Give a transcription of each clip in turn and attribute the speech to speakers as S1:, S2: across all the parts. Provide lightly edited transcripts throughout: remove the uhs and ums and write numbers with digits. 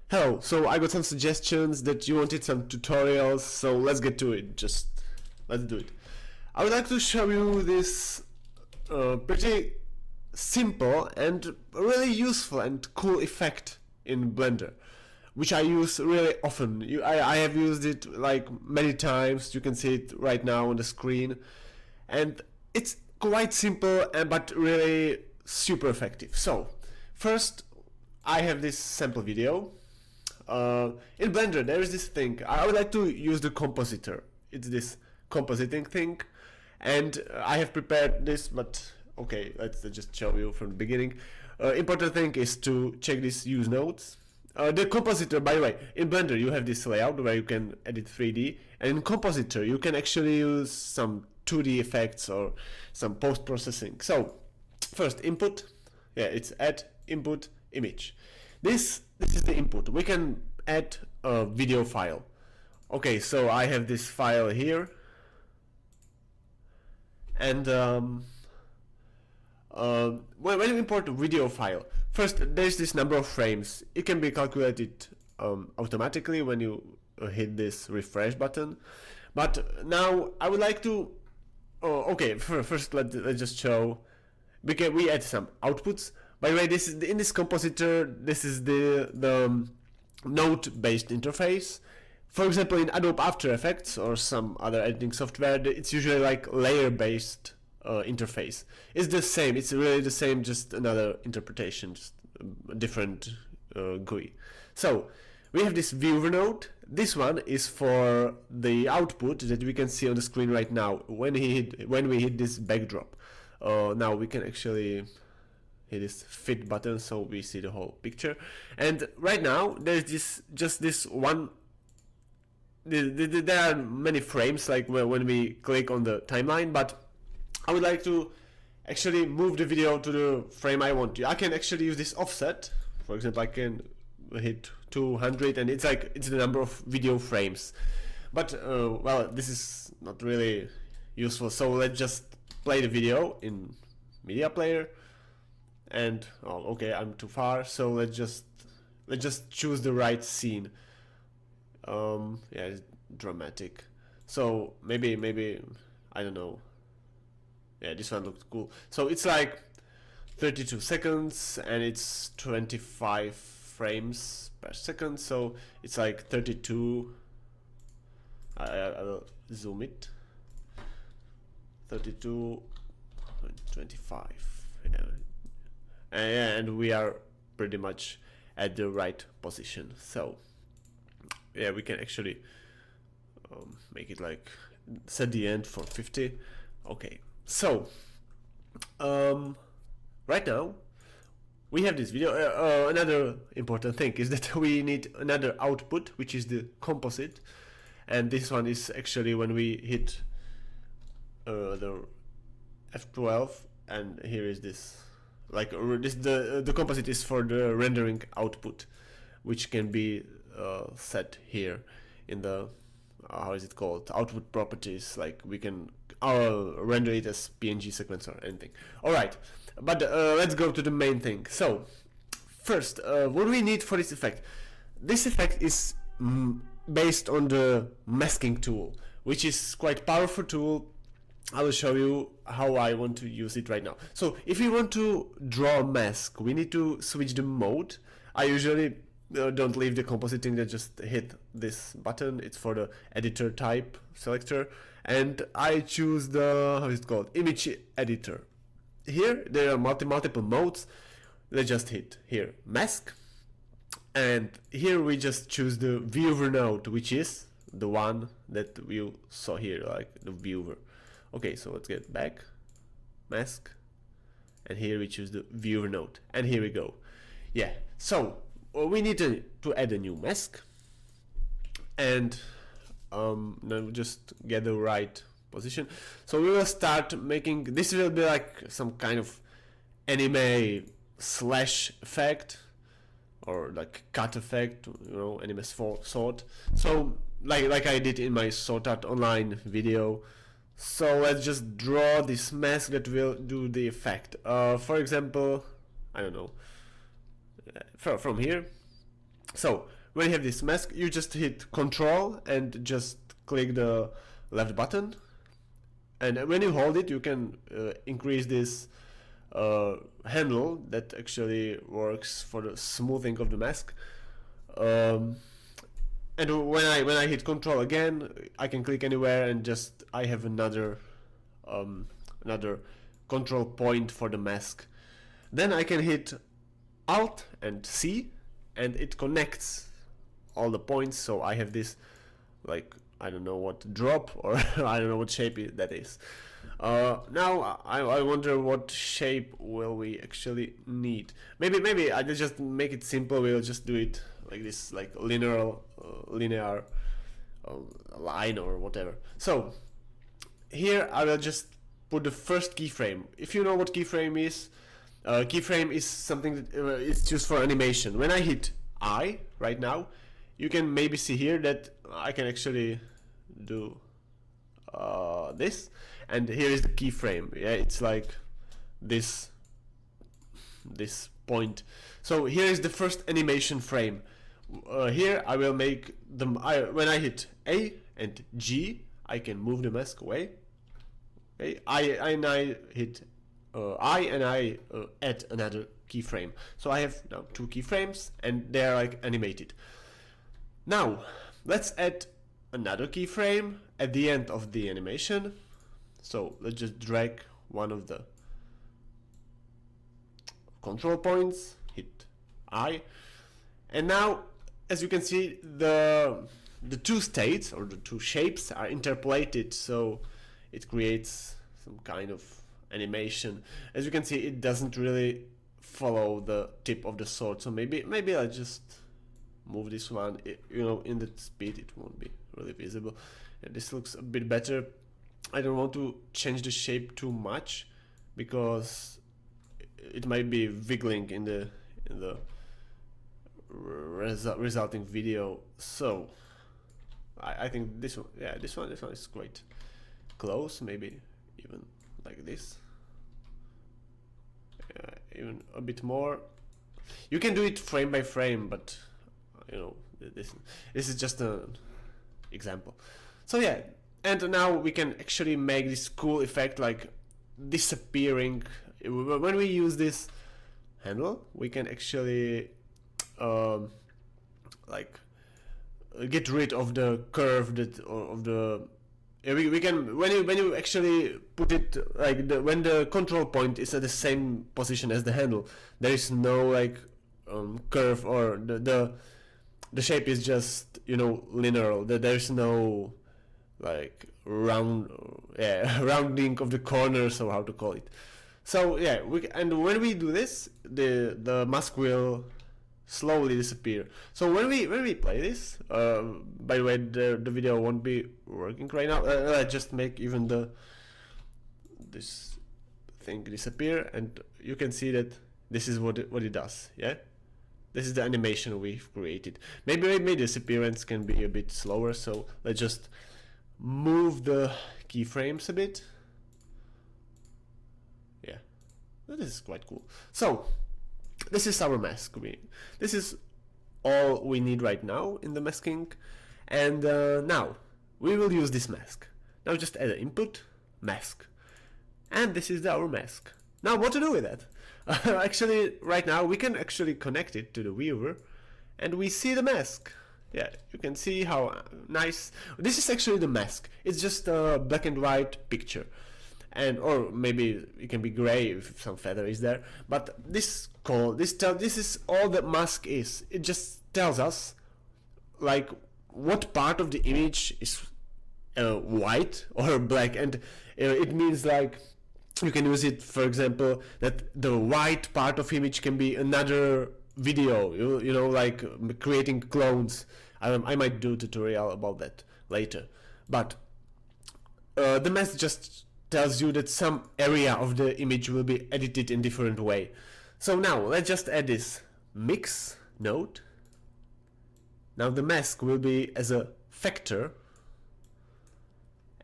S1: Hello, so I got some suggestions that you wanted some tutorials, so let's get to it. Let's do it. I would like to show you this pretty simple and really useful and cool effect in Blender, which I use really often. I have used it like many times. You can see it right now on the screen, and it's quite simple but really super effective. So first, I have this sample video. In Blender there is this thing. I would like to use the compositor. It's this compositing thing, and I have prepared this, but okay, let's just show you from the beginning. Important thing is to check this use nodes. The compositor, by the way, in Blender you have this layout where you can edit 3D, and in compositor you can actually use some 2D effects or some post-processing. So first, input. Yeah, it's add input image. This is the input. We can add a video file. Okay, so I have this file here, and when you import a video file, first there's this number of frames. It can be calculated automatically when you hit this refresh button. But now I would like to. Okay, first let's just show. We add some outputs. By the way, this is in this compositor. This is the node-based interface. For example, in Adobe After Effects or some other editing software, it's usually like layer-based interface. It's the same. It's really the same, just another interpretation, just a different GUI. So we have this viewer node. This one is for the output that we can see on the screen right now when we hit this backdrop. Now we can actually hit this fit button so we see the whole picture. And right now there's just this one. There are many frames like when we click on the timeline, but I would like to actually move the video to the frame I want to. I can actually use this offset. For example, I can hit 200 and it's the number of video frames. But well, this is not really useful, so let's just play the video in media player. And okay, I'm too far, so let's just choose the right scene. Yeah, it's dramatic. So maybe I don't know. Yeah, this one looks cool. So it's like 32 seconds and it's 25 frames per second. So it's like 32. I will zoom it. 32, 25. Yeah. And we are pretty much at the right position. So yeah, we can actually make it like set the end for 50. Okay, so right now we have this video. Another important thing is that we need another output, which is the composite, and this one is actually when we hit the F12, and here is this. Like the composite is for the rendering output, which can be set here in the how is it called, output properties. Like we can render it as PNG sequence or anything. All right, but let's go to the main thing. So first, what we need for this effect. This effect is based on the masking tool, which is quite powerful tool. I will show you how I want to use it right now. So if we want to draw a mask, we need to switch the mode. I usually don't leave the compositing, I just hit this button. It's for the editor type selector, and I choose the, how is it called, image editor. Here there are multiple modes. Let's just hit here mask, and here we just choose the viewer node, which is the one that you saw here, like the viewer. Okay, so let's get back, mask, and here we choose the viewer node, and here we go. Yeah, so we need to add a new mask, and now just get the right position. So we will start making, this will be like some kind of anime slash effect, or like cut effect, you know, anime sort. So like I did in my Sword Art Online video. So let's just draw this mask that will do the effect. For example, I don't know, from here So when you have this mask, you just hit Control and just click the left button, and when you hold it, you can increase this handle that actually works for the smoothing of the mask. And when I hit Control again, I can click anywhere and just I have another control point for the mask. Then I can hit Alt and C, and it connects all the points. So I have this, like, I don't know what drop, or I don't know what shape that is. Now I wonder what shape will we actually need. Maybe I just make it simple. We'll just do it like this, like linear line or whatever. So here I will just put the first keyframe. If you know what keyframe is something that is used for animation. When I hit I right now, you can maybe see here that I can actually do this, and here is the keyframe. Yeah, it's like this point. So here is the first animation frame. Here I will make when I hit A and G, I can move the mask away. Okay, I hit I and I add another keyframe. So I have now two keyframes, and they are like animated. Now let's add another keyframe at the end of the animation. So let's just drag one of the control points, hit I, and now as you can see, the two states or the two shapes are interpolated, so it creates some kind of animation. As you can see, it doesn't really follow the tip of the sword, so maybe I just move this one. In the speed it won't be really visible, and this looks a bit better. I don't want to change the shape too much because it might be wiggling in the resulting video. So I think this one, yeah, this one is quite close. Maybe even like this, even a bit more. You can do it frame by frame, but this is just an example. So yeah, and now we can actually make this cool effect like disappearing. When we use this handle, we can actually like get rid of the curve we can when you actually put it like when the control point is at the same position as the handle, there is no like curve, or the shape is just linear. There is no like rounding of the corners, or how to call it. So yeah, and when we do this, the mask will slowly disappear. So when we play this, by the way, the video won't be working right now. Let's just make even this thing disappear, and you can see that this is what it does. Yeah, this is the animation we've created. Maybe the disappearance can be a bit slower, so let's just move the keyframes a bit. Yeah, this is quite cool. So this is our mask. This is all we need right now in the masking, and now we will use this mask. Now just add an input, mask, and this is our mask. Now what to do with that? Actually, right now we can actually connect it to the viewer, and we see the mask. Yeah, you can see how nice. This is actually the mask. It's just a black and white picture, or maybe it can be gray if some feather is there. But this is all the mask is. It just tells us like what part of the image is white or black, and it means like you can use it, for example, that the white part of image can be another video, like creating clones. I might do a tutorial about that later, but the mask just tells you that some area of the image will be edited in different way. So now let's just add this mix node. Now the mask will be as a factor,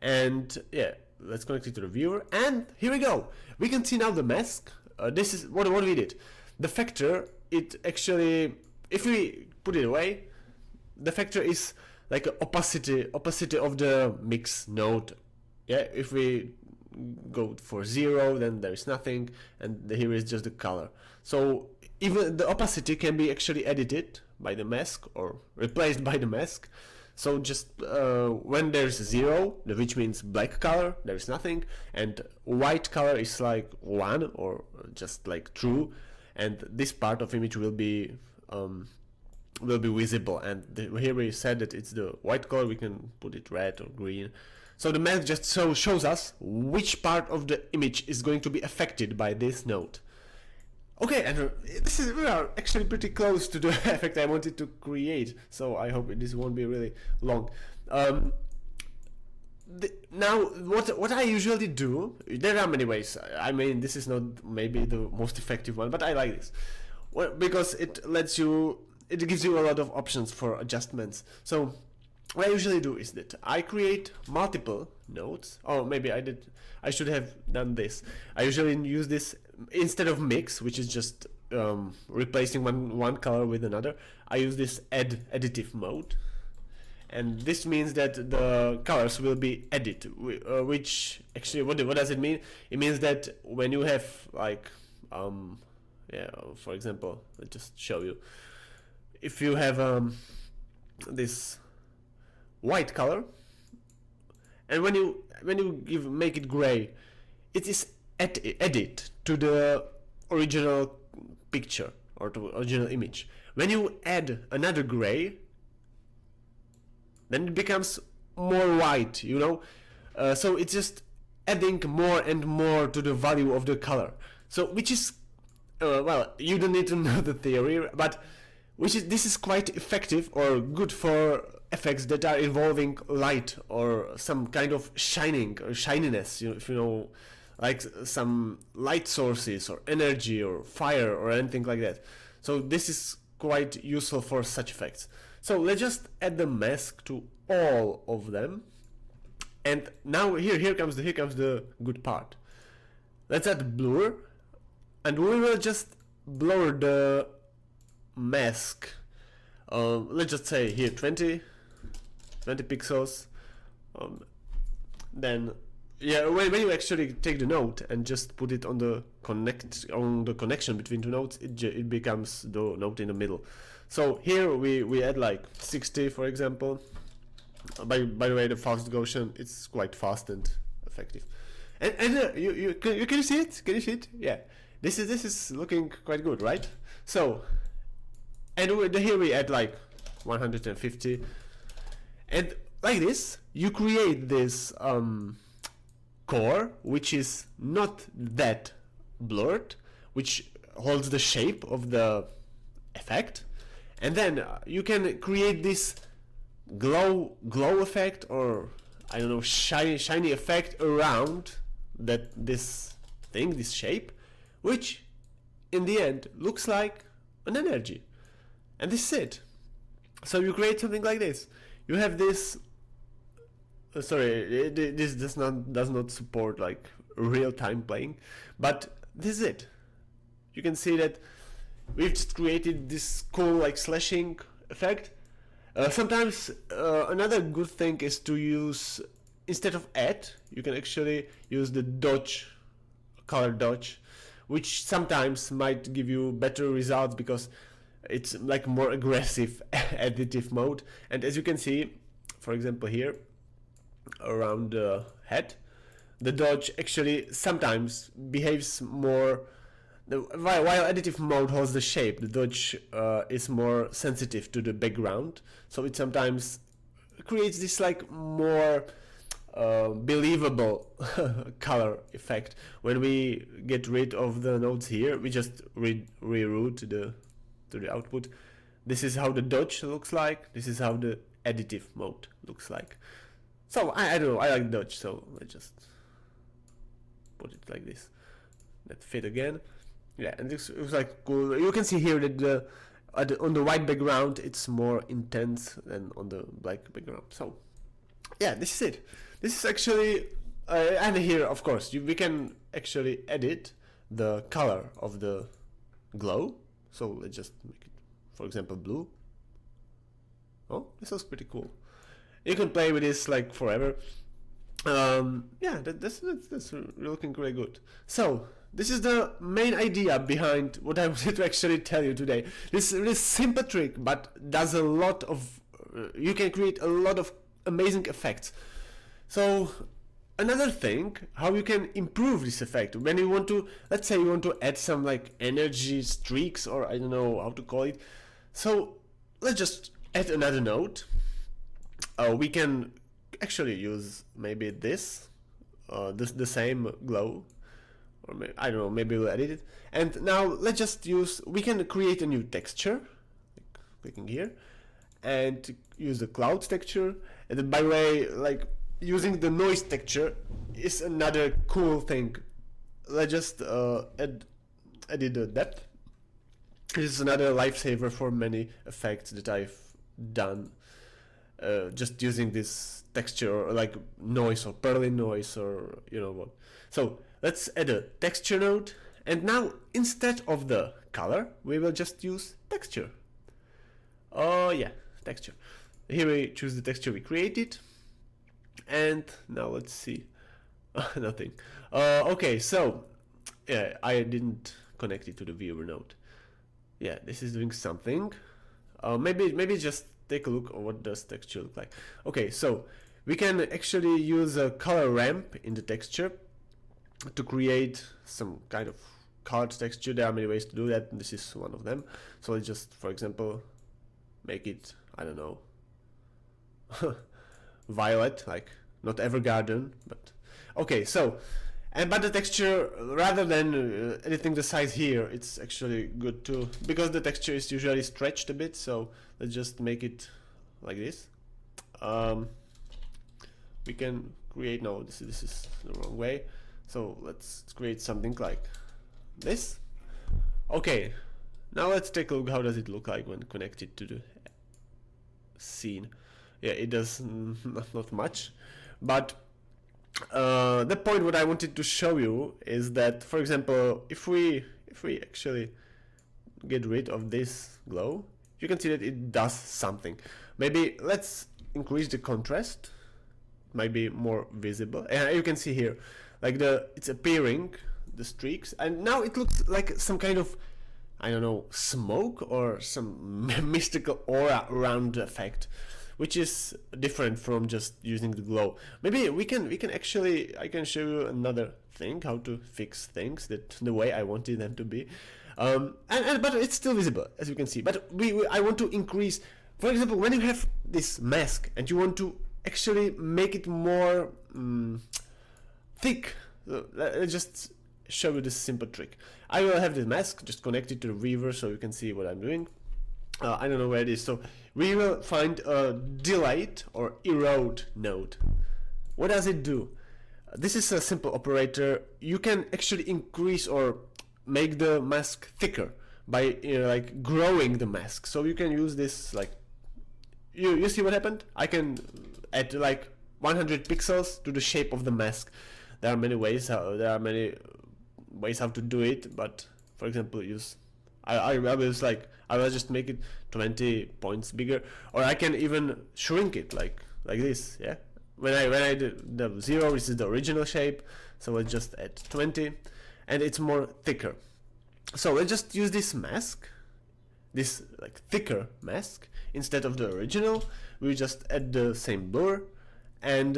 S1: and yeah, let's connect it to the viewer, and here we go. We can see now the mask. This is what we did. The factor, it actually if we put it away, the factor is like an opacity of the mix node. Yeah, if we go for 0, then there is nothing, and here is just the color. So even the opacity can be actually edited by the mask or replaced by the mask. So just when there's 0, which means black color, there is nothing, and white color is like 1 or just like true, and this part of image will be visible. And here we said that it's the white color, we can put it red or green. So the mask just shows us which part of the image is going to be affected by this node. Okay, and we are actually pretty close to the effect I wanted to create, so I hope this won't be really long. Now, what I usually do, there are many ways. I mean, this is not maybe the most effective one, but I like this. Well, because it gives you a lot of options for adjustments. So what I usually do is that I create multiple nodes. Oh, maybe I should have done this. I usually use this instead of mix, which is just replacing one color with another. I use this additive mode, and this means that the colors will be added. Which actually, what does it mean? It means that when you have like for example, let's just show you. If you have this white color, and when you make it gray, it is added to the original picture or to original image. When you add another gray, then it becomes more white, you know. So it's just adding more and more to the value of the color. So which is well, you don't need to know the theory, but this is quite effective or good for effects that are involving light or some kind of shining or shininess, if you know, like some light sources or energy or fire or anything like that. So this is quite useful for such effects. So let's just add the mask to all of them, and now here comes the good part. Let's add blur, and we will just blur the mask. Let's just say here 20 pixels. Then when you actually take the node and just put it on the connection between two nodes, it becomes the node in the middle. So here we add like 60, for example. By the way, the fast Gaussian, it's quite fast and effective. And you can see it? Can you see it? Yeah. This is looking quite good, right? So, and here we add like 150, and like this you create this core which is not that blurred, which holds the shape of the effect, and then you can create this glow effect, or I don't know, shiny effect around this shape, which in the end looks like an energy. And this is it. So you create something like this. You have this this does not support like real-time playing, but this is it. You can see that we've just created this cool like slashing effect. Sometimes another good thing is to use, instead of add, you can actually use the dodge, color dodge, which sometimes might give you better results because it's like more aggressive additive mode. And as you can see, for example here around the head, the dodge actually sometimes behaves more, while additive mode holds the shape, the dodge is more sensitive to the background, so it sometimes creates this like more believable color effect. When we get rid of the nodes here, we just reroute to the output. This is how the dodge looks like. This is how the additive mode looks like. So I don't know, I like dodge, so let's just put it like this. That fit again. Yeah, and this was like cool. You can see here that on the white background it's more intense than on the black background. So yeah, this is it. This is actually and here of course we can actually edit the color of the glow. So let's just make it for example, blue. Oh, this looks pretty cool. You can play with this like forever. Yeah, that's looking really good. So this is the main idea behind what I wanted to actually tell you today. This really simple trick, but does a lot of. You can create a lot of amazing effects. So another thing, how you can improve this effect when you want to, let's say you want to add some like energy streaks, or I don't know how to call it. So let's just add another node. We can actually use maybe this, the same glow, or maybe, I don't know, maybe we'll edit it. And now let's just use, we can create a new texture, like clicking here, and use the cloud texture. And then by the way, like using the noise texture is another cool thing. Let's just edit the depth. This is another lifesaver for many effects that I've done. Just using this texture, or like noise or pearly noise, or you know what. So let's add a texture node, and now instead of the color we will just use texture. Oh yeah, texture. Here we choose the texture we created, and now let's see. Nothing. Okay, so yeah, I didn't connect it to the viewer node. Yeah, this is doing something. Maybe just take a look at what does texture look like. Okay, so we can actually use a color ramp in the texture to create some kind of colored texture. There are many ways to do that, and this is one of them. So let's just, for example, make it, I don't know, violet, like not Evergarden, but okay. So, but the texture, rather than editing the size here, it's actually good to, because the texture is usually stretched a bit. So let's just make it like this. We can create, no, this is the wrong way. So let's create something like this. Okay, now let's take a look. How does it look like when connected to the scene? Yeah, it does not much, but the point what I wanted to show you is that, for example, if we actually get rid of this glow, you can see that it does something. Maybe let's increase the contrast. It might be more visible, and you can see here, like it's appearing, the streaks, and now it looks like some kind of, I don't know, smoke or some mystical aura around the effect, which is different from just using the glow. Maybe we can actually, I can show you another thing, how to fix things that the way I wanted them to be. But it's still visible, as you can see. But I want to increase, for example, when you have this mask and you want to actually make it more thick. Let's just show you this simple trick. I will have this mask just connected to the weaver so you can see what I'm doing. I don't know where it is. So we will find a delete or erode node. What does it do? This is a simple operator. You can actually increase or make the mask thicker by like growing the mask. So you can use this, like you see what happened? I can add like 100 pixels to the shape of the mask. There are many ways how to do it, but for example, I will just make it 20 points bigger, or I can even shrink it like this. Yeah, when I do the 0, this is the original shape, so let's just add 20, and it's more thicker. So let's just use this mask, this like thicker mask, instead of the original. We just add the same blur, and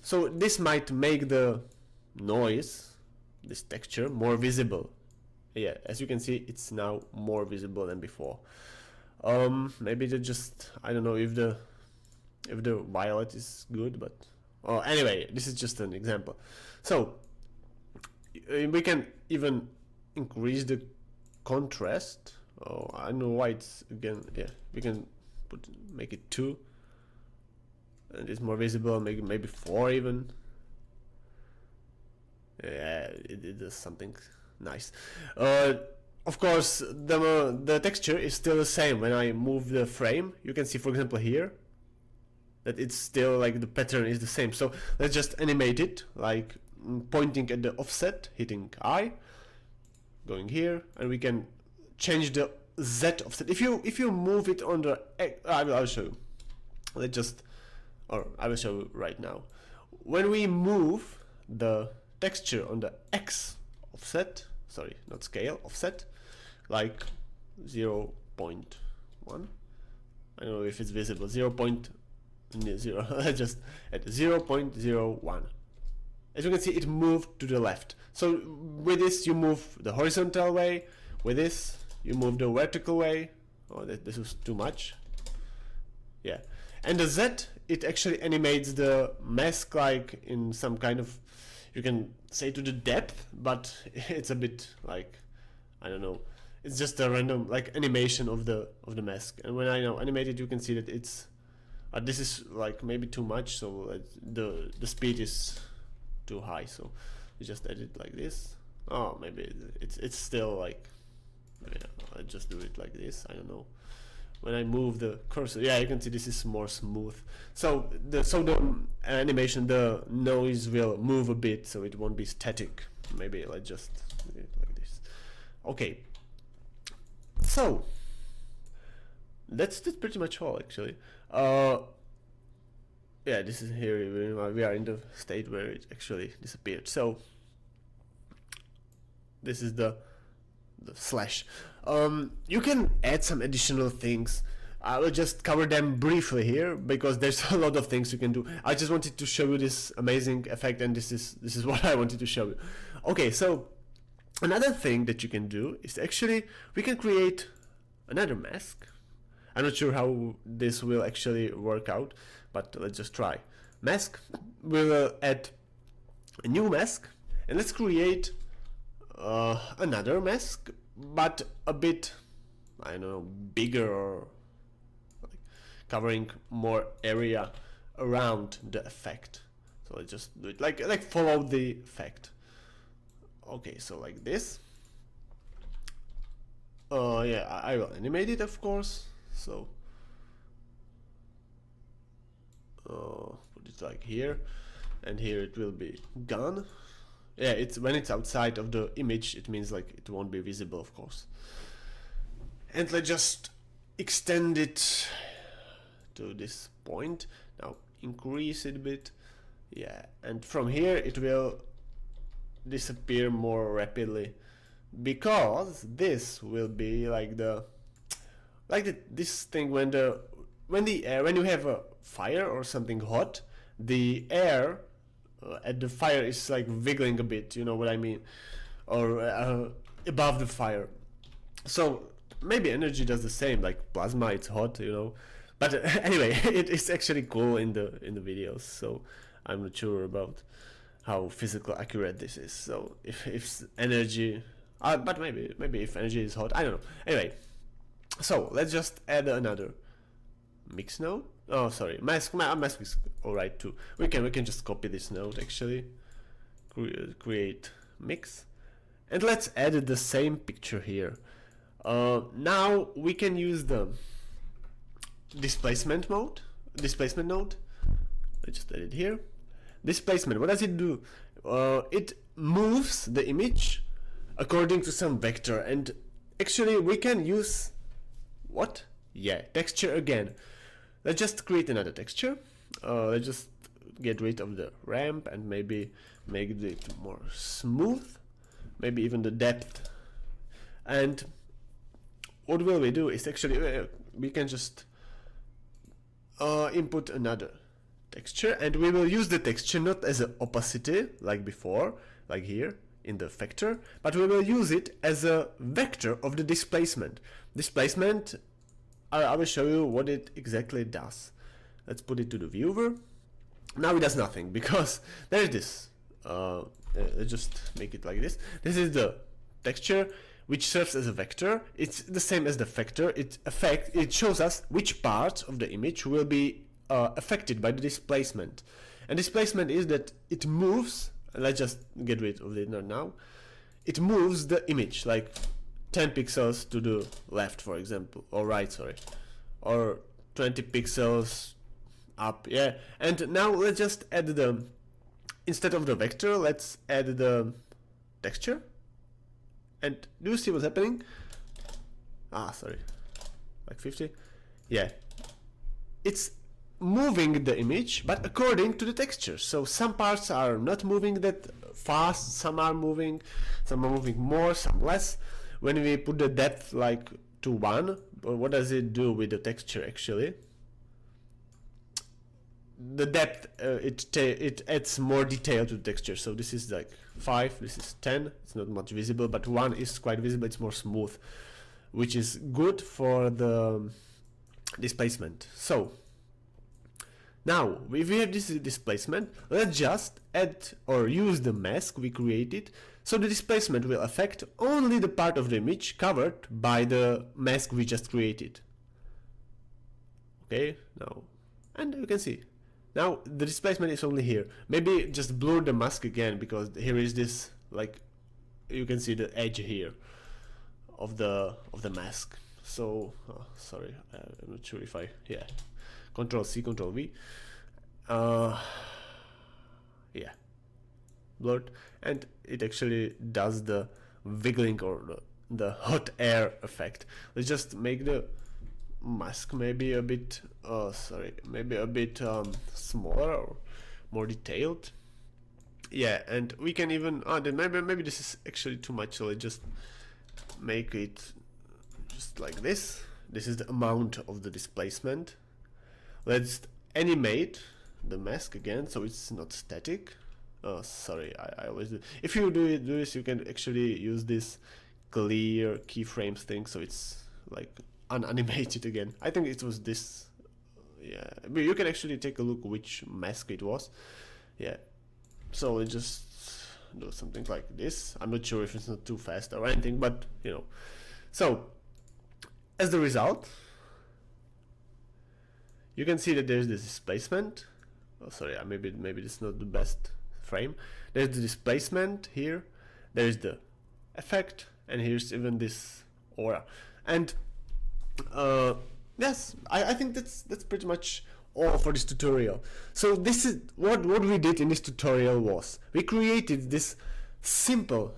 S1: so this might make the noise, this texture, more visible. Yeah, as you can see, it's now more visible than before. Maybe they just, I don't know if the violet is good, but anyway, this is just an example. So we can even increase the contrast. Oh, I don't know why it's again. Yeah, we can make it 2, and it's more visible. Maybe 4 even. Yeah, it does something nice. Of course, the texture is still the same. When I move the frame, you can see, for example, here that it's still like the pattern is the same. So let's just animate it, like pointing at the offset, hitting I, going here, and we can change the Z offset. If you move it on the I'll show you. I will show you right now. When we move the texture on the X offset, sorry, not scale, offset, like 0.1, I don't know if it's visible, 0.0, just at 0.01. As you can see, it moved to the left. So with this, you move the horizontal way. With this, you move the vertical way. Oh, this was too much. Yeah. And the Z, it actually animates the mask like in some kind of, you can say to the depth, but it's a bit like, I don't know. It's just a random like animation of the mask. And when I now animate it, you can see that it's, this is like maybe too much. So the speed is too high. So you just edit like this. Oh, maybe it's still like, I just do it like this. I don't know. When I move the cursor, yeah, you can see this is more smooth. So the animation, the noise will move a bit, so it won't be static. Maybe let's just do it like this. Okay. So that's pretty much all actually. Yeah, this is here. We are in the state where it actually disappeared. So this is the slash. You can add some additional things. I will just cover them briefly here because there's a lot of things you can do. I just wanted to show you this amazing effect, and this is what I wanted to show you. Okay, so another thing that you can do is actually we can create another mask. I'm not sure how this will actually work out, but let's just try. Mask, we will add a new mask, and let's create another mask, but a bit, I don't know, bigger, or like covering more area around the effect. So let's just do it like follow the effect. Okay, so like this. Yeah, I will animate it, of course. So put it like here, and here it will be gone. Yeah, it's when it's outside of the image, it means like it won't be visible, of course. And let's just extend it to this point. Now increase it a bit. Yeah, and from here it will disappear more rapidly, because this will be like this thing when you have a fire or something hot, the air at the fire is like wiggling a bit, you know what I mean, or above the fire. So maybe energy does the same, like plasma, it's hot, you know. But anyway, it is actually cool in the videos. So I'm not sure about how physical accurate this is. So if energy, but maybe if energy is hot, I don't know. Anyway, so let's just add another mix node. Oh, sorry, mask is alright too. We can just copy this node actually, create mix, and let's add the same picture here. Now we can use the displacement node. Let's just add it here. Displacement, what does it do? It moves the image according to some vector, and actually we can use what? Yeah, texture again. Let's just create another texture. Let's just get rid of the ramp and maybe make it more smooth, maybe even the depth. And what will we do is actually we can just input another texture, and we will use the texture not as an opacity like before, like here in the vector, but we will use it as a vector of the displacement. Displacement, I will show you what it exactly does. Let's put it to the viewer. Now it does nothing because there is this. Let's just make it like this. This is the texture which serves as a vector. It's the same as the vector. It shows us which parts of the image will be affected by the displacement. And displacement is that it moves. Let's just get rid of it now. It moves the image like 10 pixels to the left, for example, or right, sorry, or 20 pixels up. Yeah, and now let's just add the, instead of the vector, let's add the texture. And do you see what's happening? sorry, like 50. Yeah, it's moving the image, but according to the texture. So some parts are not moving that fast, some are moving more, some less. When we put the depth like to 1, what does it do with the texture actually? The depth, it adds more detail to the texture. So this is like 5, this is 10, it's not much visible, but 1 is quite visible, it's more smooth, which is good for the displacement. So now if we have this displacement, let's just add or use the mask we created, so the displacement will affect only the part of the image covered by the mask we just created. Okay, now, and you can see now the displacement is only here. Maybe just blur the mask again, because here is this, like, you can see the edge here of the mask. So sorry, I'm not sure if I, yeah, Control C, Control V, yeah, blurred, and it actually does the wiggling or the hot air effect. Let's just make the mask maybe a bit maybe a bit smaller or more detailed. Yeah, and we can even maybe this is actually too much, so let's just make it just like this. This is the amount of the displacement. Let's animate the mask again, so it's not static. Sorry, I always do. If you do this, you can actually use this clear keyframes thing, so it's like unanimated again. I think it was this. Yeah, but you can actually take a look which mask it was. Yeah, so let's just do something like this. I'm not sure if it's not too fast or anything, but you know. So as the result, you can see that there's this displacement. Oh, sorry, maybe this is not the best frame. There's the displacement here, there's the effect, and here's even this aura. And yes, I think that's pretty much all for this tutorial. So this is what we did in this tutorial was we created this simple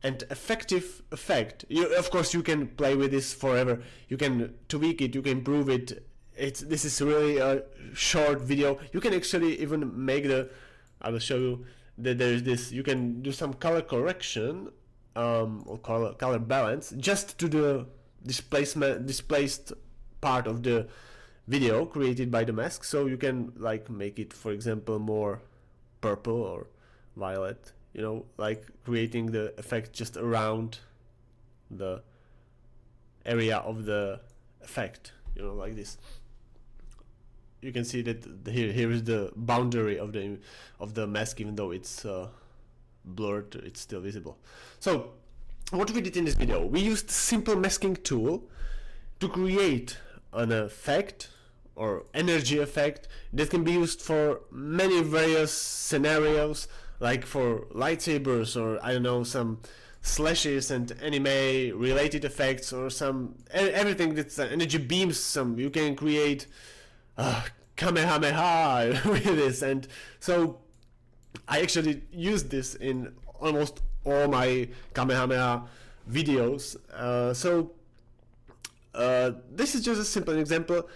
S1: and effective effect. Of course you can play with this forever, you can tweak it, you can improve it. This is really a short video. You can actually even make I will show you that there's this, you can do some color correction or color balance just to the displaced part of the video created by the mask. So you can like make it, for example, more purple or violet, you know, like creating the effect just around the area of the effect, you know, like this. You can see that here is the boundary of the mask, even though it's blurred, it's still visible. So what we did in this video, we used simple masking tool to create an effect or energy effect that can be used for many various scenarios, like for lightsabers, or I don't know, some slashes and anime related effects, or some everything that's energy beams. Some you can create Kamehameha with this, and so I actually used this in almost all my Kamehameha videos. This is just a simple example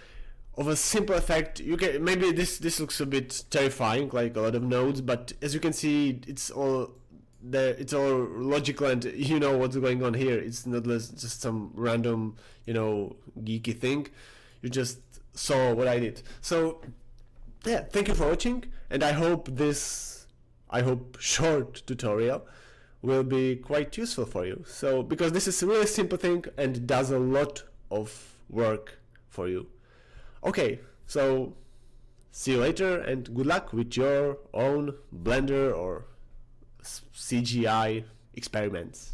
S1: of a simple effect. You can maybe this looks a bit terrifying, like a lot of nodes, but as you can see, it's all there. It's all logical, and you know what's going on here. It's not just some random, you know, geeky thing. You just saw what I did. So yeah, thank you for watching, and I hope short tutorial will be quite useful for you. So because this is a really simple thing and does a lot of work for you. Okay, so see you later, and good luck with your own Blender or CGI experiments.